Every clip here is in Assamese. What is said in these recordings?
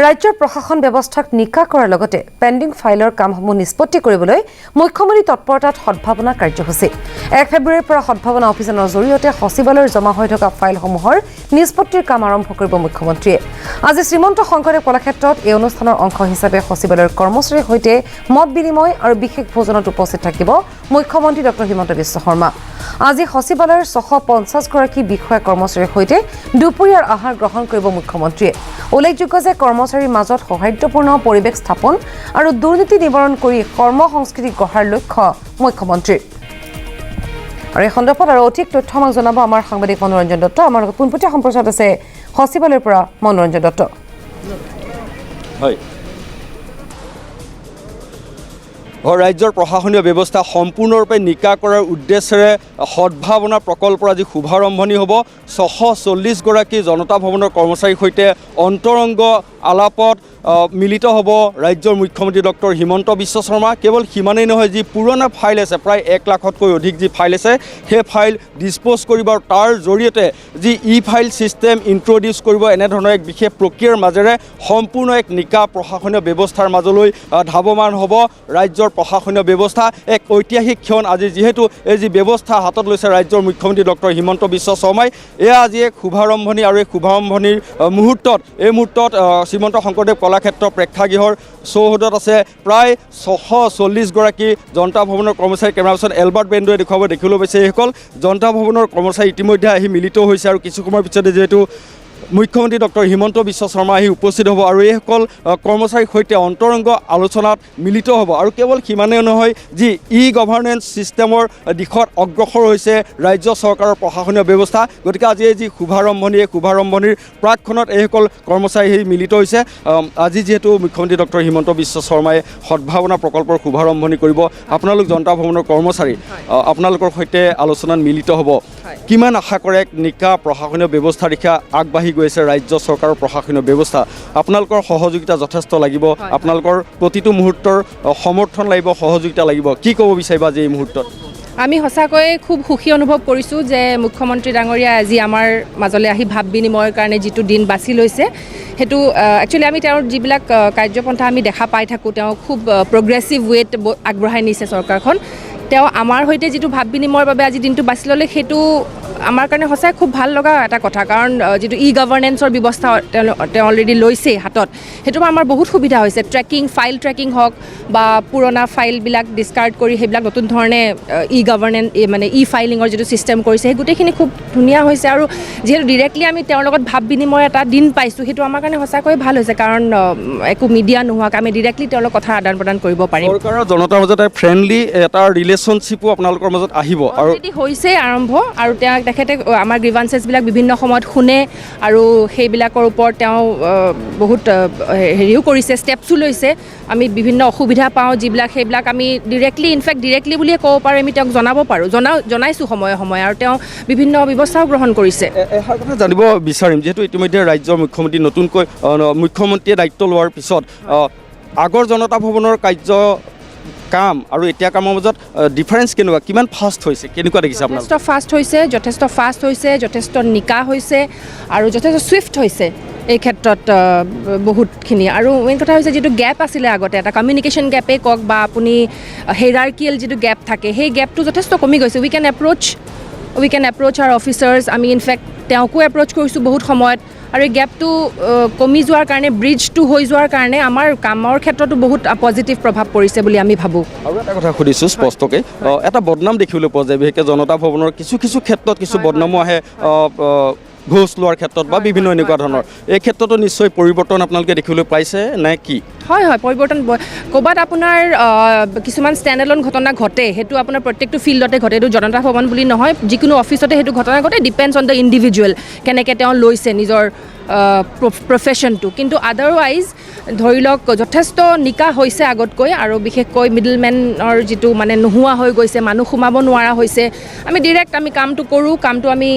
ৰাজ্যৰ প্ৰশাসন ব্যৱস্থাক নিকা কৰাৰ লগতে পেণ্ডিং ফাইলৰ কামসমূহ নিষ্পত্তি কৰিবলৈ মুখ্যমন্ত্ৰী তৎপৰতাত সদ্ভাৱনা কাৰ্যসূচী 1 ফেব্ৰুৱাৰীৰ পৰা সদ্ভাৱনা অভিযানৰ জৰিয়তে সচিবালয়ৰ জমা হৈ থকা ফাইলসমূহৰ নিষ্পত্তিৰ কাম আৰম্ভ কৰিব মুখ্যমন্ত্ৰীয়ে আজি শ্ৰীমন্ত শংকৰদেৱ কলাক্ষেত্ৰত এই অনুষ্ঠানৰ অংশ হিচাপে সচিবালয়ৰ কৰ্মচাৰীৰ সৈতে মত বিনিময় আৰু বিশেষ ভোজনত উপস্থিত থাকিব মুখ্যমন্ত্ৰী ডক্টৰ হিমন্ত বিশ্ব শৰ্মা আজি সচিবালয়ৰ 650 গৰাকী বিষয়া কৰ্মচাৰীৰ সৈতে দুপৰীয়াৰ আহাৰ গ্ৰহণ কৰিব মুখ্যমন্ত্ৰীয়ে উল্লেখযোগ্য যে কৰ্মচাৰীৰ মাজত সৌহাৰ্দ্যপূৰ্ণ পৰিৱেশ স্থাপন আৰু দুৰ্নীতি নিবাৰণ কৰি কৰ্ম সংস্কৃতি গঢ়াৰ লক্ষ্য মুখ্যমন্ত্ৰীৰ আৰু এই সন্দৰ্ভত আৰু অধিক তথ্য আমাক জনাব আমাৰ সাংবাদিক মনোৰঞ্জন দত্ত আমাৰ লগত পোনপটীয়া সম্প্ৰচাৰত আছে সচিবালয়ৰ পৰা মনোৰঞ্জন দত্ত হয় ৰাজ্যৰ প্ৰশাসনীয় ব্যৱস্থা সম্পূৰ্ণৰূপে নিকা কৰাৰ উদ্দেশ্যেৰে সদ্ভাৱনা প্ৰকল্পৰ আজি শুভাৰম্ভণি হ'ব 640 গৰাকী জনতা ভৱনৰ কৰ্মচাৰীৰ সৈতে অন্তৰংগ আলাপত মিলিত হ'ব ৰাজ্যৰ মুখ্যমন্ত্ৰী ডক্টৰ হিমন্ত বিশ্ব শৰ্মা কেৱল সিমানেই নহয় যি পুৰণা ফাইল আছে প্ৰায় 1 লাখতকৈ অধিক যি ফাইল আছে সেই ফাইল ডিছপ'জ কৰিব আৰু তাৰ জৰিয়তে যি ফাইল ছিষ্টেম ইণ্ট্ৰডিউচ কৰিব এনেধৰণৰ এক বিশেষ প্ৰক্ৰিয়াৰ মাজেৰে সম্পূৰ্ণ এক নিকা প্ৰশাসনীয় ব্যৱস্থাৰ মাজলৈ ধাৱমান হ'ব ৰাজ্যৰ প্ৰশাসনীয় ব্যৱস্থা এক ঐতিহাসিক ক্ষণ আজি যিহেতু এই যি ব্যৱস্থা হাতত লৈছে ৰাজ্যৰ মুখ্যমন্ত্ৰী ডক্টৰ হিমন্ত বিশ্ব শৰ্মাই এয়া আজি এক শুভাৰম্ভণি আৰু এই শুভাৰম্ভণিৰ মুহূৰ্তত এই মুহূৰ্তত শ্ৰীমন্ত শংকৰদেৱ কলাক্ষেত্ৰ প্ৰেক্ষাগৃহৰ চৌহদত আছে প্ৰায় 640 গৰাকী জনতা ভৱনৰ কৰ্মচাৰী কেমেৰা পাৰ্চন এলবাৰ্ট বেণ্ডুৱে দেখিবলৈ পাইছে এইসকল জনতা ভৱনৰ কৰ্মচাৰী ইতিমধ্যে আহি মিলিত হৈছে আৰু কিছু সময়ৰ পিছতে যিহেতু মুখ্যমন্ত্ৰী ডক্টৰ হিমন্ত বিশ্ব শৰ্মা আহি উপস্থিত হ'ব আৰু এইসকল কৰ্মচাৰীৰ সৈতে অন্তৰংগ আলোচনাত মিলিত হ'ব আৰু কেৱল সিমানেই নহয় যি গভাৰ্নেন্স ছিষ্টেমৰ দিশত অগ্ৰসৰ হৈছে ৰাজ্য চৰকাৰৰ প্ৰশাসনীয় ব্যৱস্থা গতিকে আজি এই যি শুভাৰম্ভণি এই শুভাৰম্ভণিৰ প্ৰাকখনত এইসকল কৰ্মচাৰী মিলিত হৈছে আজি যিহেতু মুখ্যমন্ত্ৰী ডক্টৰ হিমন্ত বিশ্ব শৰ্মাই সদ্ভাৱনা প্ৰকল্পৰ শুভাৰম্ভণি কৰিব আপোনালোক জনতা ভৱনৰ কৰ্মচাৰী আপোনালোকৰ সৈতে আলোচনাত মিলিত হ'ব কিমান আশা কৰে এক নিকা প্ৰশাসনীয় ব্যৱস্থা দিশা আগবাঢ়ি গৈছে ৰাজ্য চৰকাৰৰ প্ৰশাসনীয় ব্যৱস্থা আপোনালোকৰ সহযোগিতা যথেষ্ট লাগিব আপোনালোকৰ প্ৰতিটো মুহূৰ্তৰ সমৰ্থন লাগিব সহযোগিতা লাগিব কি ক'ব বিচাৰিবা যে এই মুহূৰ্তত আমি সঁচাকৈ খুব সুখী অনুভৱ কৰিছোঁ যে মুখ্যমন্ত্ৰী ডাঙৰীয়া আজি আমাৰ মাজলৈ আহি ভাৱ বিনিময়ৰ কাৰণে যিটো দিন বাছি লৈছে সেইটো একচুৱেলি আমি তেওঁৰ যিবিলাক কাৰ্যপন্থা আমি দেখা পাই থাকোঁ তেওঁ খুব প্ৰগ্ৰেছিভ ৱেত আগবঢ়াই নিছে চৰকাৰখন তেওঁ আমাৰ সৈতে যিটো ভাৱ বিনিময়ৰ বাবে আজি দিনটো বাছি ল'লে সেইটো আমাৰ কাৰণে সঁচাই খুব ভাল লগা এটা কথা কাৰণ যিটো গভাৰ্নেন্সৰ ব্যৱস্থা তেওঁ অলৰেডি লৈছে হাতত সেইটো আমাৰ বহুত সুবিধা হৈছে ফাইল ট্ৰেকিং হওক বা পুৰণা ফাইলবিলাক ডিছকাৰ্ড কৰি সেইবিলাক নতুন ধৰণে গভাৰ্নেন্স মানে ফাইলিঙৰ যিটো ছিষ্টেম কৰিছে সেই গোটেইখিনি খুব ধুনীয়া হৈছে আৰু যিহেতু ডিৰেক্টলি আমি তেওঁৰ লগত ভাৱ বিনিময় এটা দিন পাইছোঁ সেইটো আমাৰ কাৰণে সঁচাকৈ ভাল হৈছে কাৰণ একো মিডিয়া নোহোৱাকৈ আমি ডিৰেক্টলি তেওঁৰ লগত কথা আদান প্ৰদান কৰিব পাৰিম চৰকাৰৰ জনতাৰ মাজত ফ্ৰেণ্ডলি এটা ৰিলেশ্যনশ্বিপো আপোনালোকৰ মাজত আহিব আৰু হৈছে আৰম্ভ আৰু তেখেতে আমাৰ গ্ৰিভান্সেছবিলাক বিভিন্ন সময়ত শুনে আৰু সেইবিলাকৰ ওপৰত তেওঁ বহুত হেৰিও কৰিছে ষ্টেপছো লৈছে আমি বিভিন্ন অসুবিধা পাওঁ যিবিলাক সেইবিলাক আমি ডিৰেক্টলি বুলিয়ে ক'ব পাৰোঁ আমি তেওঁক জনাব পাৰোঁ জনাইছোঁ সময়ে সময়ে আৰু তেওঁ বিভিন্ন ব্যৱস্থাও গ্ৰহণ কৰিছে এষাৰ কথা জানিব বিচাৰিম যিহেতু ইতিমধ্যে ৰাজ্যৰ মুখ্যমন্ত্ৰী নতুনকৈ মুখ্যমন্ত্ৰীয়ে দায়িত্ব লোৱাৰ পিছত আগৰ জনতা ভৱনৰ কাম আৰু এতিয়া কামৰ মাজত ডিফাৰেঞ্চ কেনেকুৱা কিমান ফাষ্ট হৈছে কেনেকুৱা দেখিছে আপোনালোকে যথেষ্ট ফাষ্ট হৈছে যথেষ্ট নিকা হৈছে আৰু যথেষ্ট ছুইফ্ট হৈছে এই ক্ষেত্ৰত বহুতখিনি আৰু মেইন কথা হৈছে যিটো গেপ আছিলে আগতে এটা কমিউনিকেশ্যন গেপেই কওক বা আপুনি হেৰাৰ্কিয়েল যিটো গেপ থাকে সেই গেপটো যথেষ্ট কমি গৈছে we can approach our officers আমি ইনফেক্ট তেওঁকো এপ্ৰ'চ কৰিছোঁ বহুত সময়ত আৰু এই গেপটো কমি যোৱাৰ কাৰণে ব্ৰিজটো হৈ যোৱাৰ কাৰণে আমাৰ কামৰ ক্ষেত্ৰতো বহুত পজিটিভ প্ৰভাৱ পৰিছে বুলি আমি ভাবোঁ আৰু এটা কথা সুধিছোঁ স্পষ্টকৈ এটা বদনাম দেখিবলৈ পোৱা যায় বিশেষকৈ জনতা ভৱনৰ কিছু ক্ষেত্ৰত কিছু বদনামো আহে ঘোষ লোৱাৰ ক্ষেত্ৰত বা বিভিন্ন এনেকুৱা ধৰণৰ এই ক্ষেত্ৰতো নিশ্চয় পৰিৱৰ্তন আপোনালোকে দেখিবলৈ পাইছে নে কি হয় পৰিৱৰ্তন ক'ৰবাত আপোনাৰ কিছুমান ষ্টেণ্ড এলন ঘটনা ঘটে সেইটো আপোনাৰ প্ৰত্যেকটো ফিল্ডতে ঘটে এইটো জনতা ভৱন বুলি নহয় যিকোনো অফিচতে সেইটো ঘটনা ঘটে ডিপেণ্ডছ অন দ্য ইণ্ডিভিজুৱেল কেনেকৈ তেওঁ লৈছে নিজৰ প্ৰফেশ্যনটো কিন্তু আদাৰৱাইজ ধৰি লওক যথেষ্ট নিকা হৈছে আগতকৈ আৰু বিশেষকৈ মিডলমেনৰ যিটো মানে নোহোৱা হৈ গৈছে মানুহ সোমাব নোৱাৰা হৈছে আমি ডিৰেক্ট কামটো কৰোঁ কামটো আমি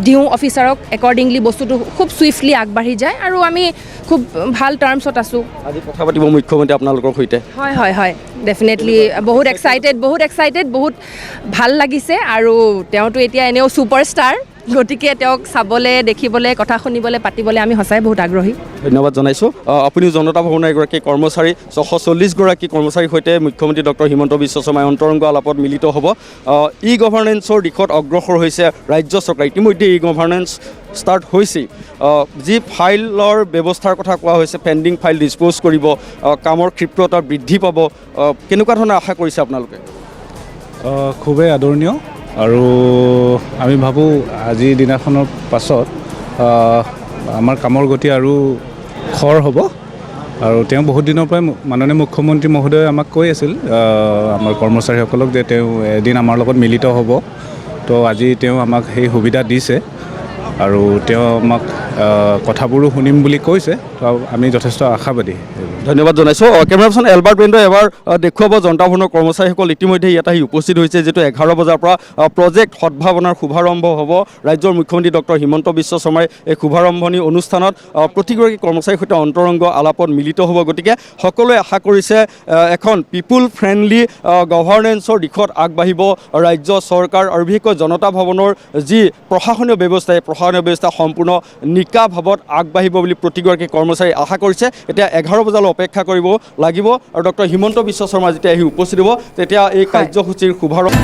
দিওঁ অফিচাৰক একৰ্ডিংলি বস্তুটো খুব ছুইফটলি আগবাঢ়ি যায় আৰু আমি খুব ভাল টাৰ্মছত আছোঁ আজি কথা পাতিব মুখ্যমন্ত্ৰী আপোনালোকৰ সৈতে হয় ডেফিনেটলি বহুত এক্সাইটেড বহুত ভাল লাগিছে আৰু তেওঁতো এতিয়া এনেও ছুপাৰষ্টাৰ গতিকে তেওঁক চাবলৈ দেখিবলৈ কথা শুনিবলৈ পাতিবলৈ আমি সঁচাই বহুত আগ্ৰহী ধন্যবাদ জনাইছোঁ আপুনিও জনতা ভৱনৰ এগৰাকী কৰ্মচাৰী 640গৰাকী কৰ্মচাৰীৰ সৈতে মুখ্যমন্ত্ৰী ডক্টৰ হিমন্ত বিশ্ব শৰ্মাই অন্তৰংগ আলাপত মিলিত হ'ব ই গভাৰ্নেন্সৰ দিশত অগ্ৰসৰ হৈছে ৰাজ্য চৰকাৰ ইতিমধ্যে ই গভাৰ্নেন্স ষ্টাৰ্ট হৈছেই যি ফাইলৰ ব্যৱস্থাৰ কথা কোৱা হৈছে পেণ্ডিং ফাইল ডিছপ'জ কৰিব কামৰ ক্ষিপ্ৰতা বৃদ্ধি পাব কেনেকুৱা ধৰণৰ আশা কৰিছে আপোনালোকে খুবেই আদৰণীয় আৰু আমি ভাবোঁ আজিৰ দিনাখনৰ পাছত আমাৰ কামৰ গতি আৰু খৰ হ'ব আৰু তেওঁ বহুত দিনৰ পৰাই মাননীয় মুখ্যমন্ত্ৰী মহোদয়ে আমাক কৈ আছিল আমাৰ কৰ্মচাৰীসকলক যে তেওঁ এদিন আমাৰ লগত মিলিত হ'ব তো আজি তেওঁ আমাক সেই সুবিধা দিছে আৰু তেওঁ আমাক কথাবোৰো শুনিম বুলি কৈছে তো আমি যথেষ্ট আশাবাদী ধন্যবাদ জনাইছোঁ কেমেৰা পাৰ্চন এলবাৰ্ট বেণ্ডে এবাৰ দেখুৱাব জনতা ভৱনৰ কৰ্মচাৰীসকল ইতিমধ্যে ইয়াত আহি উপস্থিত হৈছে যিটো 11 বজাৰ পৰা প্ৰজেক্ট সদ্ভাৱনাৰ শুভাৰম্ভ হ'ব ৰাজ্যৰ মুখ্যমন্ত্ৰী ডক্টৰ হিমন্ত বিশ্ব শৰ্মাই এই শুভাৰম্ভণি অনুষ্ঠানত প্ৰতিগৰাকী কৰ্মচাৰীৰ সৈতে অন্তৰংগ আলাপত মিলিত হ'ব গতিকে সকলোৱে আশা কৰিছে এখন পিপুল ফ্ৰেণ্ডলি গভাৰ্নেন্সৰ দিশত আগবাঢ়িব ৰাজ্য চৰকাৰ আৰু বিশেষকৈ জনতা ভৱনৰ যি প্ৰশাসনীয় ব্যৱস্থা এই প্ৰশাসনীয় ব্যৱস্থা সম্পূৰ্ণ নিকা ভাৱত আগবাঢ়িব বুলি প্ৰতিগৰাকী কৰ্মচাৰী আশা কৰিছে এতিয়া 11 বজালৈ অপেক্ষা কৰিব লাগিব আৰু ডক্টৰ হিমন্ত বিশ্ব শৰ্মা যেতিয়া আহি উপস্থিত হ'ব তেতিয়া এই কাৰ্যসূচীৰ শুভাৰম্ভ